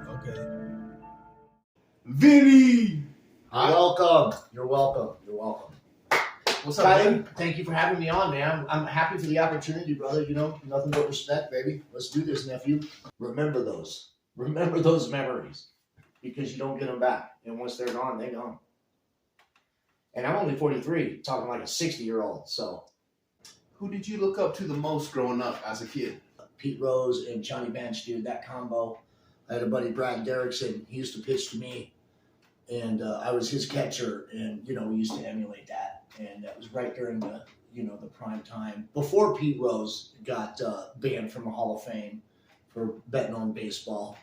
Okay. Vinny! Welcome. You're welcome. You're welcome. What's up, Ky, man? thank you for having me on, man. I'm happy for the opportunity, brother. You know, nothing but respect, baby. Let's do this, nephew. Remember those. Remember those memories because you don't get them back. And once they're gone, they're gone. And I'm only 43, talking like a 60-year-old. So, Who did you look up to the most growing up as a kid? Pete Rose and Johnny Bench, dude, that combo. I had a buddy, Brad Derrickson. He used to pitch to me, and I was his catcher. And, you know, we used to emulate that. And that was right during the, you know, the prime time. Before Pete Rose got banned from the Hall of Fame for betting on baseball.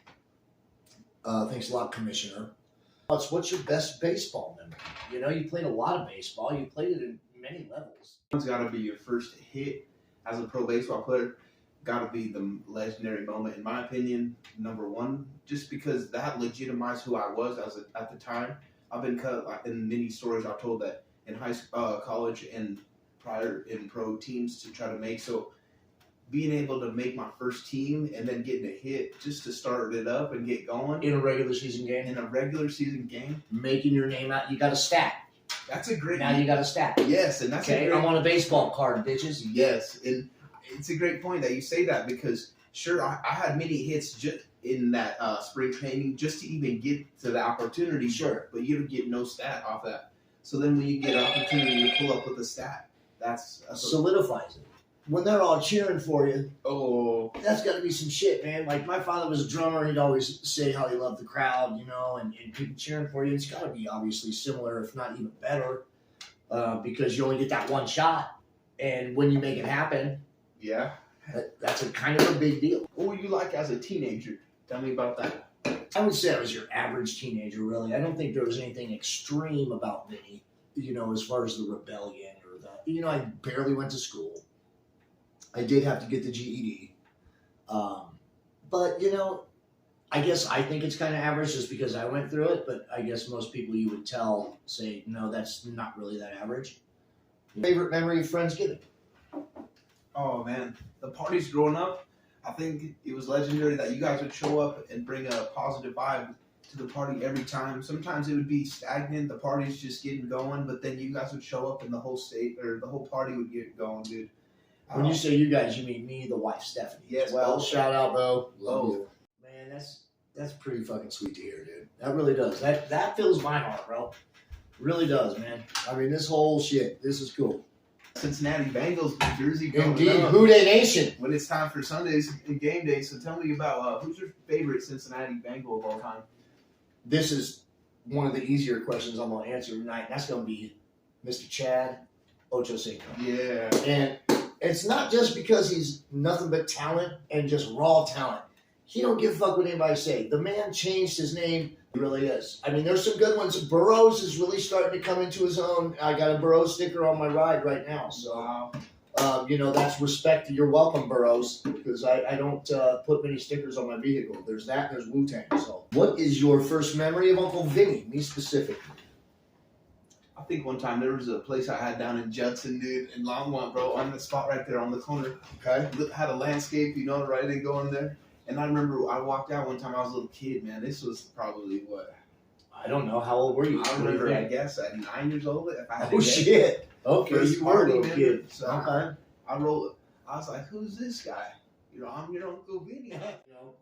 Thanks a lot, Commissioner. What's your best baseball memory? You know, you played a lot of baseball. You played it in many levels. It's got to be your first hit as a pro baseball player. Got to be the legendary moment, in my opinion, number one, just because that legitimized who I was at the time. I've been cut in many stories I've told that in high school, college, and prior in pro teams to try to make. So being able to make my first team and then getting a hit just to start it up and get going In a regular season game. in a regular season game, Making your name out. You got a stat. that's a great. Now you got a stat. Yes, and that's a Okay, great. I'm on a baseball card, bitches. Yes, and it's a great point that you say that because sure, I had many hits just in that spring training just to even get to the opportunity. Sure. But you get no stat off that. So then when you get an opportunity to pull up with a stat, that's Solidifies it. When they're all cheering for you, oh, that's got to be some shit, man. Like, my father was a drummer. He'd always say how he loved the crowd, you know, and people cheering for you. It's got to be obviously similar, if not even better, because you only get that one shot. And when you make it happen, yeah. that's a kind of a big deal. What were you like as a teenager? Tell me about that. I would say I was your average teenager, really. I don't think there was anything extreme about me, you know, as far as the rebellion or the, you know, I barely went to school. I did have to get the GED. But, you know, I guess I think it's kind of average just because I went through it. But I guess most people you would tell say, no, that's not really that average. Favorite memory of Friendsgiving? Oh man, the parties growing up, I think it was legendary that you guys would show up and bring a positive vibe to the party every time. Sometimes it would be stagnant, the party's just getting going, but then you guys would show up and the whole state or the whole party would get going, dude. When you say you guys, you mean me, the wife, Stephanie. Yes, Well, both. shout out, bro. Love Both. you. Man, that's pretty fucking sweet to hear, dude. That really does. That fills my heart, bro. Really does, man. I mean, this whole shit, this is cool. Cincinnati Bengals, New Jersey growing Indeed. up. Who Dey Nation. When it's time for Sundays and game day, so tell me about who's your favorite Cincinnati Bengal of all time? This is one of the easier questions I'm going to answer tonight. And that's going to be Mr. Chad Ochocinco. Yeah. And it's not just because he's nothing but talent and just raw talent. He don't give a fuck what anybody say. The man changed his name. He really is. I mean, there's some good ones. Burroughs is really starting to come into his own. I got a Burroughs sticker on my ride right now. So, Wow. you know, that's respect. You're welcome, Burroughs, because I don't put many stickers on my vehicle. There's that. There's Wu-Tang. So, what is your first memory of Uncle Vinny? Me specifically. I think one time there was a place I had down in Judson, dude, in Longmont, bro, on the spot right there on the corner. Okay. Had a landscape, you know, right and going there. And I remember I walked out one time. I was a little kid, man. This was probably what? I don't know. How old were you? I remember, I guess, at 9 years old. If I had to Oh, guess. shit. Okay, First you were a party, little man. kid. So Okay. I rolled. I was like, "Who's this guy?" You know, I'm your Uncle Vinny. You know,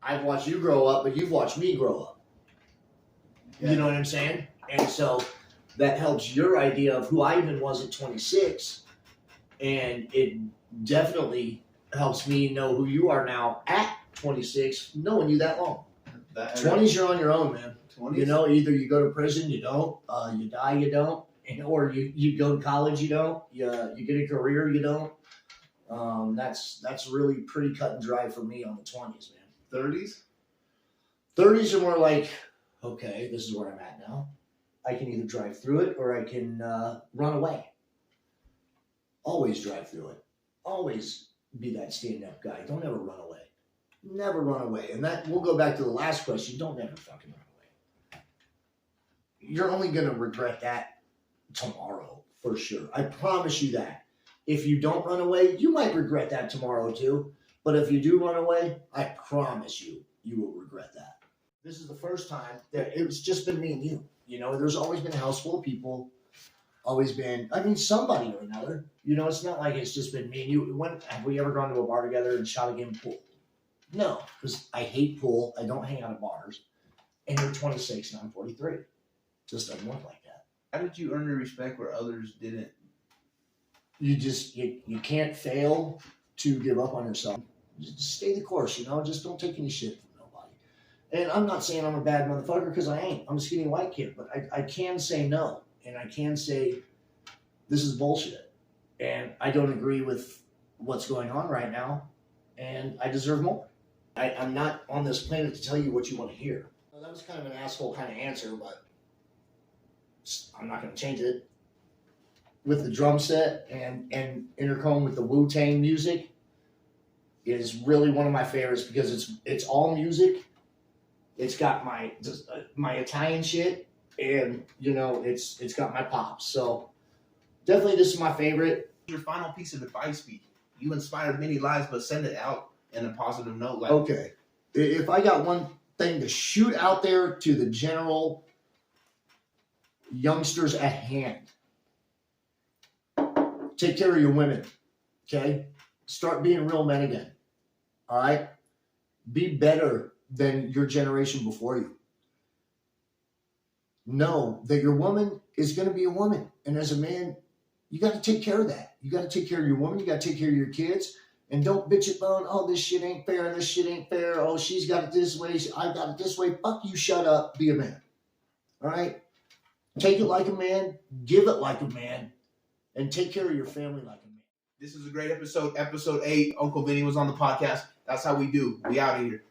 I've watched you grow up, but you've watched me grow up. Yeah. You know what I'm saying? And so that helps your idea of who I even was at 26. And it definitely helps me know who you are now at 26, knowing you that long. 20s, you're on your own, man. 20s. You know, either you go to prison, you don't. You die, you don't. Or you go to college, you don't. You get a career, you don't. That's really pretty cut and dry for me on the 20s, man. 30s. 30s are more like, okay, this is where I'm at now. I can either drive through it or I can run away. Always drive through it. Always be that stand-up guy. Don't ever run away. Never run away. And that we'll go back to the last question. Don't ever fucking run away. You're only going to regret that tomorrow, for sure. I promise you that. If you don't run away, you might regret that tomorrow too. But if you do run away, I promise you, you will regret that. This is the first time that it's just been me and you. You know, there's always been a house full of people. Always been, somebody or another. You know, it's not like it's just been me and you. When have we ever gone to a bar together and shot a game of pool? No, because I hate pool. I don't hang out at bars. And you're 26 and I'm 43. Just doesn't work like that. How did you earn your respect where others didn't? You just, you can't fail to give up on yourself. Just stay the course, you know? Just don't take any shit from nobody. And I'm not saying I'm a bad motherfucker because I ain't. I'm a skinny white kid. But I can say no. And I can say this is bullshit. And I don't agree with what's going on right now. And I deserve more. I'm not on this planet to tell you what you want to hear. Well, that was kind of an asshole kind of answer, but I'm not going to change it. With the drum set and intercom with the Wu-Tang music is really one of my favorites because it's all music. It's got my Italian shit, and you know it's got my pops. So definitely this is my favorite. Your final piece of advice be: you inspired many lives, but send it out in a positive note. Like, okay, if I got one thing to shoot out there to the general youngsters at hand, take care of your women, okay? Start being real men again, all right? Be better than your generation before you. Know that your woman is going to be a woman. And as a man, you got to take care of that. You got to take care of your woman. You got to take care of your kids. And don't bitch it bone. Oh, this shit ain't fair. This shit ain't fair. Oh, she's got it this way. I got it this way. Fuck you. Shut up. Be a man. All right? Take it like a man. Give it like a man. And take care of your family like a man. This is a great episode. Episode 8. Uncle Vinny was on the podcast. That's how we do. We out of here.